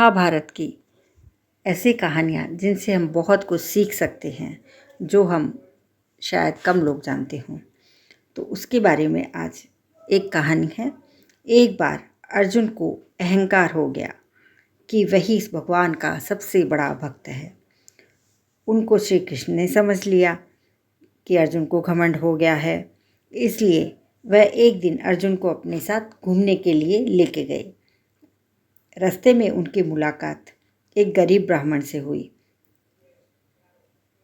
महाभारत की ऐसी कहानियाँ जिनसे हम बहुत कुछ सीख सकते हैं, जो हम शायद कम लोग जानते हों। तो उसके बारे में आज एक कहानी है। एक बार अर्जुन को अहंकार हो गया कि वही इस भगवान का सबसे बड़ा भक्त है। उनको श्री कृष्ण ने समझ लिया कि अर्जुन को घमंड हो गया है, इसलिए वह एक दिन अर्जुन को अपने साथ घूमने के लिए लेके गए। रास्ते में उनकी मुलाकात एक गरीब ब्राह्मण से हुई।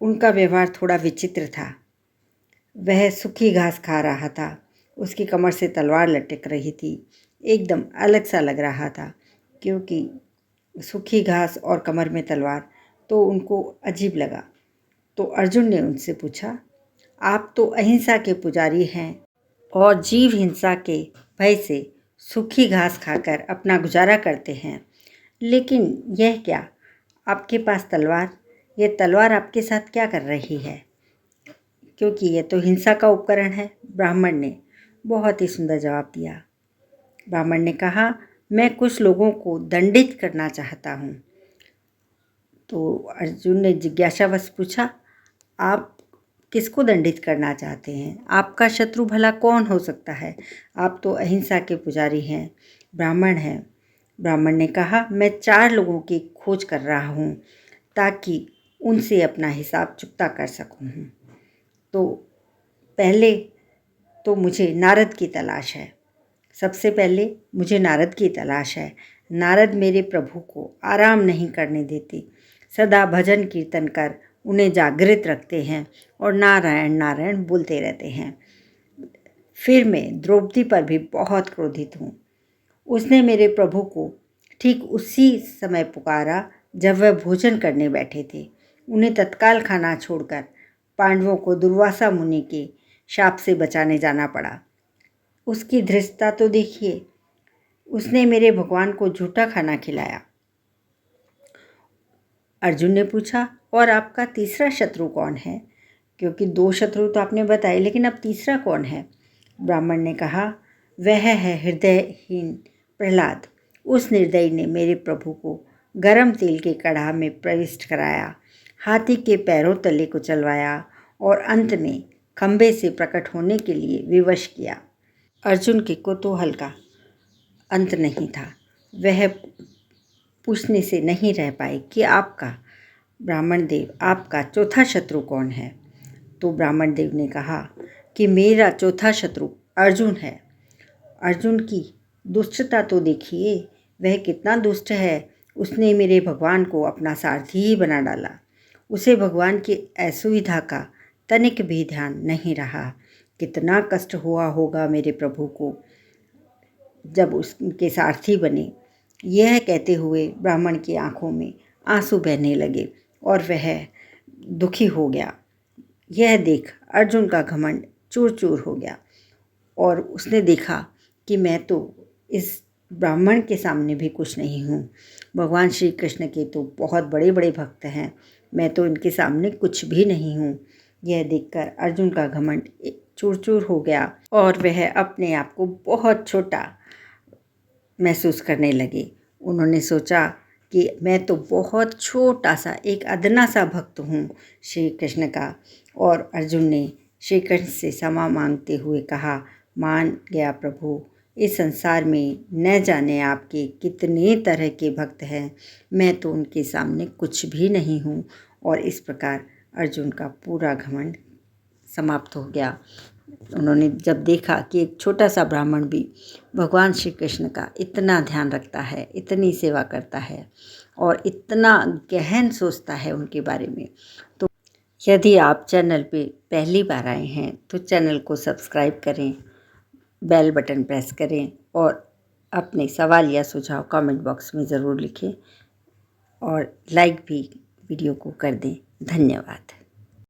उनका व्यवहार थोड़ा विचित्र था। वह सूखी घास खा रहा था। उसकी कमर से तलवार लटक रही थी। एकदम अलग सा लग रहा था, क्योंकि सूखी घास और कमर में तलवार तो उनको अजीब लगा। तो अर्जुन ने उनसे पूछा, आप तो अहिंसा के पुजारी हैं और जीव हिंसा के भय से सूखी घास खाकर अपना गुजारा करते हैं, लेकिन यह क्या, आपके पास तलवार, यह तलवार आपके साथ क्या कर रही है? क्योंकि यह तो हिंसा का उपकरण है। ब्राह्मण ने बहुत ही सुंदर जवाब दिया। ब्राह्मण ने कहा, मैं कुछ लोगों को दंडित करना चाहता हूँ। तो अर्जुन ने जिज्ञासावश पूछा, आप किसको दंडित करना चाहते हैं? आपका शत्रु भला कौन हो सकता है? आप तो अहिंसा के पुजारी हैं, ब्राह्मण हैं। ब्राह्मण ने कहा, मैं 4 लोगों की खोज कर रहा हूँ ताकि उनसे अपना हिसाब चुकता कर सकूँ। तो पहले तो मुझे नारद की तलाश है। सबसे पहले मुझे नारद की तलाश है। नारद मेरे प्रभु को आराम नहीं करने देते। सदा भजन कीर्तन कर उन्हें जागृत रखते हैं और नारायण नारायण बोलते रहते हैं। फिर मैं द्रौपदी पर भी बहुत क्रोधित हूँ। उसने मेरे प्रभु को ठीक उसी समय पुकारा जब वह भोजन करने बैठे थे। उन्हें तत्काल खाना छोड़कर पांडवों को दुर्वासा मुनि के शाप से बचाने जाना पड़ा। उसकी धृष्टता तो देखिए, उसने मेरे भगवान को झूठा खाना खिलाया। अर्जुन ने पूछा, और आपका तीसरा शत्रु कौन है? क्योंकि 2 शत्रु तो आपने बताए, लेकिन अब तीसरा कौन है? ब्राह्मण ने कहा, वह है हृदयहीन प्रहलाद। उस निर्दयी ने मेरे प्रभु को गरम तेल के कड़ाह में प्रविष्ट कराया, हाथी के पैरों तले को चलवाया और अंत में खंभे से प्रकट होने के लिए विवश किया। अर्जुन के कुतूहल का अंत नहीं था। वह पूछने से नहीं रह पाए कि आपका ब्राह्मण देव, आपका चौथा शत्रु कौन है? तो ब्राह्मण देव ने कहा कि मेरा चौथा शत्रु अर्जुन है। अर्जुन की दुष्टता तो देखिए, वह कितना दुष्ट है। उसने मेरे भगवान को अपना सारथी ही बना डाला। उसे भगवान की असुविधा का तनिक भी ध्यान नहीं रहा। कितना कष्ट हुआ होगा मेरे प्रभु को जब उसके सारथी बने। यह कहते हुए ब्राह्मण की आंखों में आंसू बहने लगे और वह दुखी हो गया। यह देख अर्जुन का घमंड चूर चूर हो गया और उसने देखा कि मैं तो इस ब्राह्मण के सामने भी कुछ नहीं हूँ। भगवान श्री कृष्ण के तो बहुत बड़े बड़े भक्त हैं, मैं तो इनके सामने कुछ भी नहीं हूँ। यह देखकर अर्जुन का घमंड चूर चूर हो गया और वह अपने आप को बहुत छोटा महसूस करने लगे। उन्होंने सोचा कि मैं तो बहुत छोटा सा एक अदना सा भक्त हूँ श्री कृष्ण का। और अर्जुन ने श्री कृष्ण से क्षमा मांगते हुए कहा, मान गया प्रभु, इस संसार में न जाने आपके कितने तरह के भक्त हैं, मैं तो उनके सामने कुछ भी नहीं हूँ। और इस प्रकार अर्जुन का पूरा घमंड समाप्त हो गया। उन्होंने जब देखा कि एक छोटा सा ब्राह्मण भी भगवान श्री कृष्ण का इतना ध्यान रखता है, इतनी सेवा करता है और इतना गहन सोचता है उनके बारे में, तो यदि आप चैनल पे पहली बार आए हैं तो चैनल को सब्सक्राइब करें, बेल बटन प्रेस करें और अपने सवाल या सुझाव कमेंट बॉक्स में ज़रूर लिखें और लाइक भी वीडियो को कर दें। धन्यवाद।